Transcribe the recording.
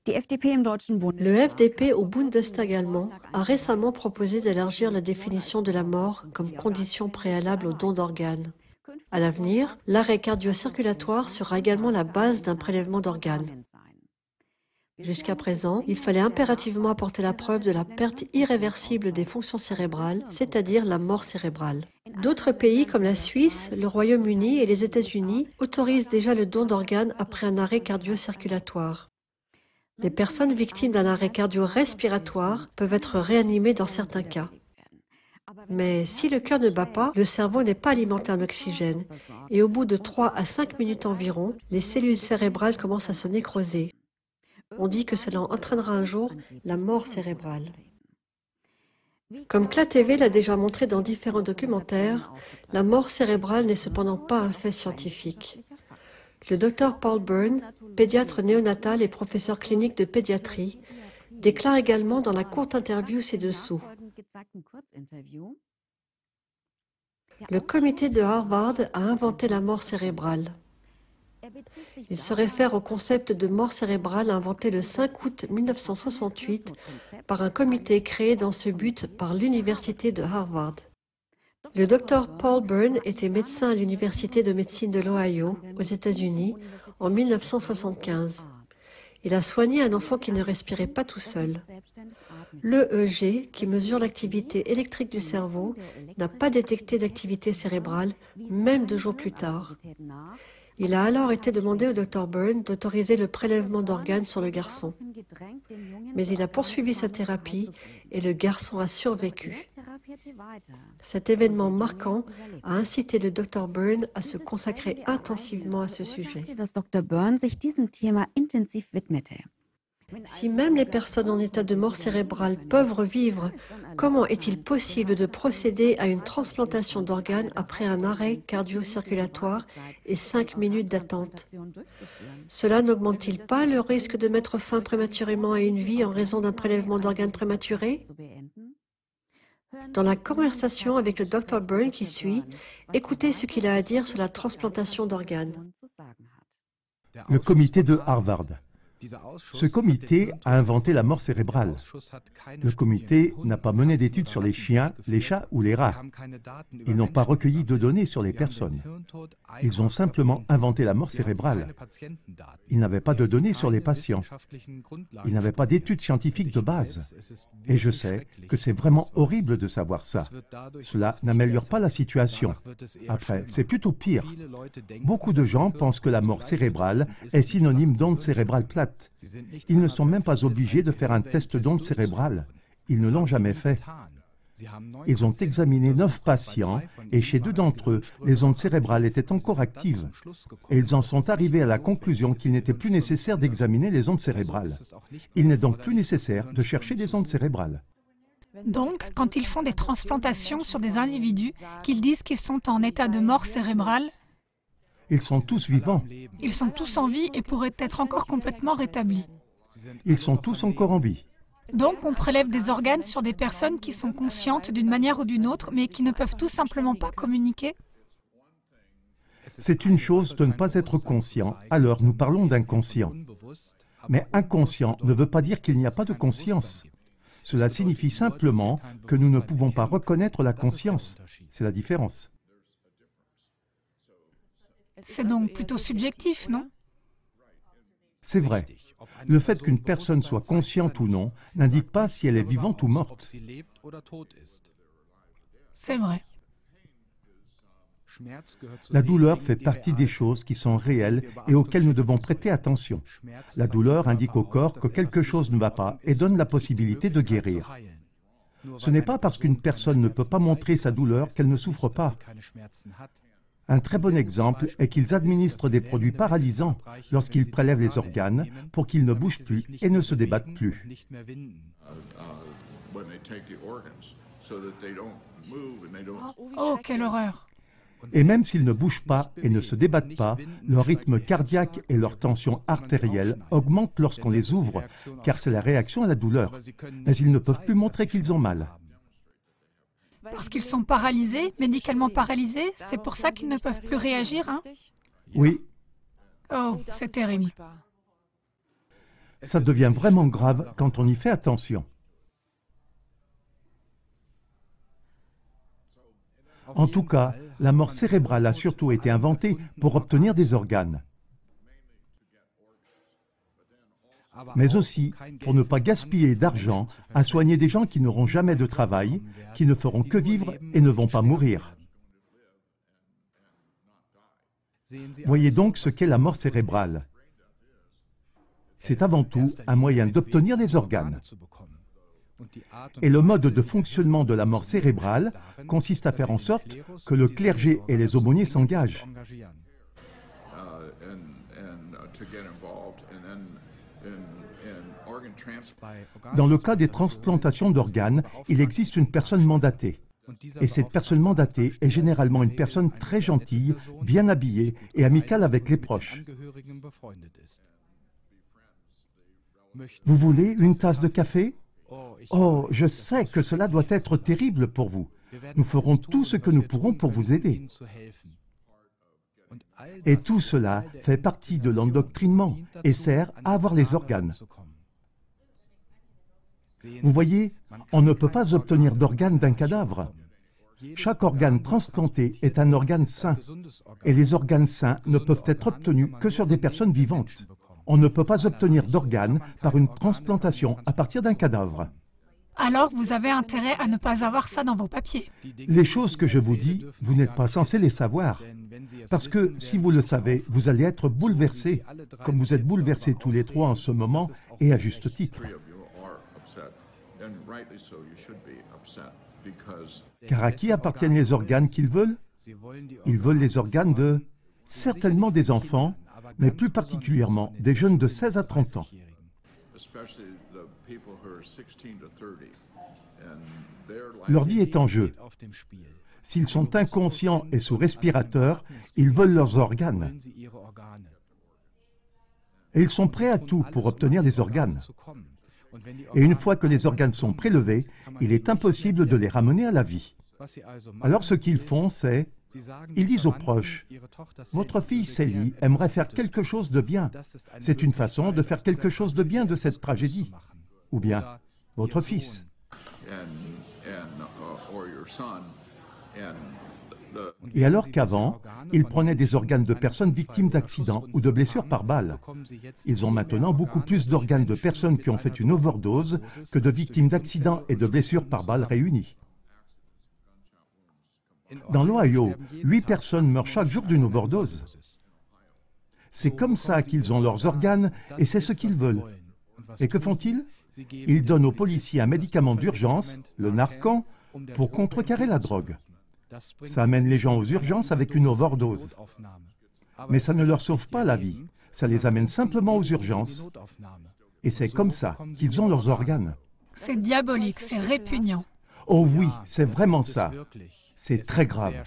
Le FDP au Bundestag allemand a récemment proposé d'élargir la définition de la mort comme condition préalable au don d'organes. À l'avenir, l'arrêt cardio-circulatoire sera également la base d'un prélèvement d'organes. Jusqu'à présent, il fallait impérativement apporter la preuve de la perte irréversible des fonctions cérébrales, c'est-à-dire la mort cérébrale. D'autres pays comme la Suisse, le Royaume-Uni et les États-Unis autorisent déjà le don d'organes après un arrêt cardio-circulatoire. Les personnes victimes d'un arrêt cardio-respiratoire peuvent être réanimées dans certains cas. Mais si le cœur ne bat pas, le cerveau n'est pas alimenté en oxygène et au bout de 3 à 5 minutes environ, les cellules cérébrales commencent à se nécroser. On dit que cela entraînera un jour la mort cérébrale. Comme CLA-TV l'a déjà montré dans différents documentaires, la mort cérébrale n'est cependant pas un fait scientifique. Le Dr Paul Byrne, pédiatre néonatal et professeur clinique de pédiatrie, déclare également dans la courte interview ci-dessous. Le comité de Harvard a inventé la mort cérébrale. Il se réfère au concept de mort cérébrale inventé le 5 août 1968 par un comité créé dans ce but par l'université de Harvard. Le Dr Paul Byrne était médecin à l'université de médecine de l'Ohio, aux États-Unis, en 1975. Il a soigné un enfant qui ne respirait pas tout seul. L'EEG, qui mesure l'activité électrique du cerveau, n'a pas détecté d'activité cérébrale, même 2 jours plus tard. Il a alors été demandé au Dr Byrne d'autoriser le prélèvement d'organes sur le garçon. Mais il a poursuivi sa thérapie et le garçon a survécu. Cet événement marquant a incité le Dr Byrne à se consacrer intensivement à ce sujet. Si même les personnes en état de mort cérébrale peuvent revivre, comment est-il possible de procéder à une transplantation d'organes après un arrêt cardio-circulatoire et 5 minutes d'attente? Cela n'augmente-t-il pas le risque de mettre fin prématurément à une vie en raison d'un prélèvement d'organes prématuré? Dans la conversation avec le Dr Byrne qui suit, écoutez ce qu'il a à dire sur la transplantation d'organes. Le comité de Harvard. Ce comité a inventé la mort cérébrale. Le comité n'a pas mené d'études sur les chiens, les chats ou les rats. Ils n'ont pas recueilli de données sur les personnes. Ils ont simplement inventé la mort cérébrale. Ils n'avaient pas de données sur les patients. Ils n'avaient pas d'études scientifiques de base. Et je sais que c'est vraiment horrible de savoir ça. Cela n'améliore pas la situation. Après, c'est plutôt pire. Beaucoup de gens pensent que la mort cérébrale est synonyme d'onde cérébrale plate. Ils ne sont même pas obligés de faire un test d'onde cérébrale. Ils ne l'ont jamais fait. Ils ont examiné 9 patients et chez 2 d'entre eux, les ondes cérébrales étaient encore actives. Et ils en sont arrivés à la conclusion qu'il n'était plus nécessaire d'examiner les ondes cérébrales. Il n'est donc plus nécessaire de chercher des ondes cérébrales. Donc, quand ils font des transplantations sur des individus, qu'ils disent qu'ils sont en état de mort cérébrale, ils sont tous vivants. Ils sont tous en vie et pourraient être encore complètement rétablis. Ils sont tous encore en vie. Donc, on prélève des organes sur des personnes qui sont conscientes d'une manière ou d'une autre, mais qui ne peuvent tout simplement pas communiquer. C'est une chose de ne pas être conscient, alors nous parlons d'inconscient. Mais inconscient ne veut pas dire qu'il n'y a pas de conscience. Cela signifie simplement que nous ne pouvons pas reconnaître la conscience. C'est la différence. C'est donc plutôt subjectif, non? C'est vrai. Le fait qu'une personne soit consciente ou non n'indique pas si elle est vivante ou morte. C'est vrai. La douleur fait partie des choses qui sont réelles et auxquelles nous devons prêter attention. La douleur indique au corps que quelque chose ne va pas et donne la possibilité de guérir. Ce n'est pas parce qu'une personne ne peut pas montrer sa douleur qu'elle ne souffre pas. Un très bon exemple est qu'ils administrent des produits paralysants lorsqu'ils prélèvent les organes pour qu'ils ne bougent plus et ne se débattent plus. Oh, quelle horreur! Et même s'ils ne bougent pas et ne se débattent pas, leur rythme cardiaque et leur tension artérielle augmentent lorsqu'on les ouvre, car c'est la réaction à la douleur. Mais ils ne peuvent plus montrer qu'ils ont mal. Parce qu'ils sont paralysés, médicalement paralysés, c'est pour ça qu'ils ne peuvent plus réagir, hein? Oui. Oh, c'est terrible. Ça devient vraiment grave quand on y fait attention. En tout cas, la mort cérébrale a surtout été inventée pour obtenir des organes, mais aussi pour ne pas gaspiller d'argent à soigner des gens qui n'auront jamais de travail, qui ne feront que vivre et ne vont pas mourir. Voyez donc ce qu'est la mort cérébrale. C'est avant tout un moyen d'obtenir des organes. Et le mode de fonctionnement de la mort cérébrale consiste à faire en sorte que le clergé et les aumôniers s'engagent. Dans le cas des transplantations d'organes, il existe une personne mandatée. Et cette personne mandatée est généralement une personne très gentille, bien habillée et amicale avec les proches. Vous voulez une tasse de café? Oh, je sais que cela doit être terrible pour vous. Nous ferons tout ce que nous pourrons pour vous aider. Et tout cela fait partie de l'endoctrinement et sert à avoir les organes. Vous voyez, on ne peut pas obtenir d'organes d'un cadavre. Chaque organe transplanté est un organe sain. Et les organes sains ne peuvent être obtenus que sur des personnes vivantes. On ne peut pas obtenir d'organes par une transplantation à partir d'un cadavre. Alors, vous avez intérêt à ne pas avoir ça dans vos papiers. Les choses que je vous dis, vous n'êtes pas censé les savoir. Parce que si vous le savez, vous allez être bouleversés, comme vous êtes bouleversés tous les trois en ce moment, et à juste titre. Car à qui appartiennent les organes qu'ils veulent? Ils veulent les organes de, certainement des enfants, mais plus particulièrement des jeunes de 16 à 30 ans. Leur vie est en jeu. S'ils sont inconscients et sous respirateur, ils veulent leurs organes. Et ils sont prêts à tout pour obtenir les organes. Et une fois que les organes sont prélevés, il est impossible de les ramener à la vie. Alors ce qu'ils font, c'est, ils disent aux proches, « Votre fille Célie aimerait faire quelque chose de bien. C'est une façon de faire quelque chose de bien de cette tragédie. » Ou bien, « Votre fils. » Et alors qu'avant, ils prenaient des organes de personnes victimes d'accidents ou de blessures par balle. Ils ont maintenant beaucoup plus d'organes de personnes qui ont fait une overdose que de victimes d'accidents et de blessures par balle réunies. Dans l'Ohio, 8 personnes meurent chaque jour d'une overdose. C'est comme ça qu'ils ont leurs organes et c'est ce qu'ils veulent. Et que font-ils? Ils donnent aux policiers un médicament d'urgence, le Narcan, pour contrecarrer la drogue. Ça amène les gens aux urgences avec une overdose. Mais ça ne leur sauve pas la vie. Ça les amène simplement aux urgences. Et c'est comme ça qu'ils ont leurs organes. C'est diabolique, c'est répugnant. Oh oui, c'est vraiment ça. C'est très grave.